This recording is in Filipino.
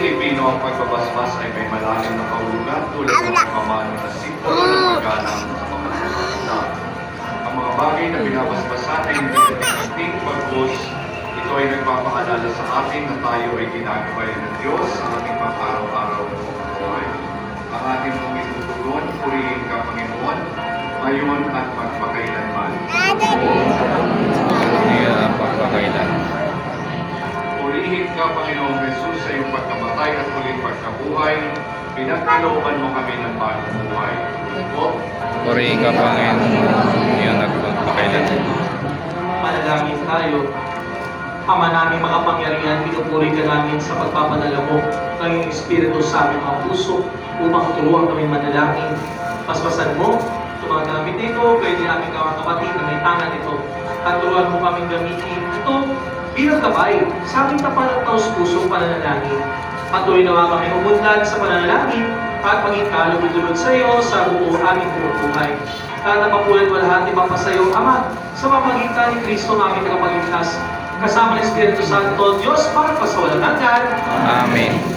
Pilipino, ang pagbabasbas ay may malalim na kahulugan tulad ng pamano na simbolo ng paggalang sa pamamagitan. Ang mga bagay na binabasbasan ay hindi ating pagpus. Ito ay nagpapaalala sa atin na tayo ay ginagabay ng Diyos sa ating pang-araw-araw na buhay. Ang ating pong itutugon, purihin ka, Panginoon, ngayon at magpakailanman. Pagpakailan. Purihin ka, Panginoong Jesus, sa iyong pagkamatay at muling pagkabuhay. Pinagkalooban mo kami ng bagong buhay. O, Purihin ka, Panginoon, ngayon at magpakailan. Manalangin tayo. Ama namin makapangyarihan, pinupuri ka namin sa pagpapadala mo ng iyong Espiritu sa aming mga puso upang turuan kami manalangin. Paspasan mo, tumagamit dito, pwede aming kapatid na may tangan ito. At turuan mo kaming gamitin ito bilang gabay sa aming tapat at taus-pusong pananalangin. Patuloy nawa kami umunlad sa pananalangin at maging kalugod-lugod sa iyo sa buo aming buhay. At napapulan mo lahat ipapasayo, Ama, sa pamagitan ni Kristo ng aming tagapagligtas, kasama ng Espiritu Santo, Diyos, para pasawalang hanggan. Amen.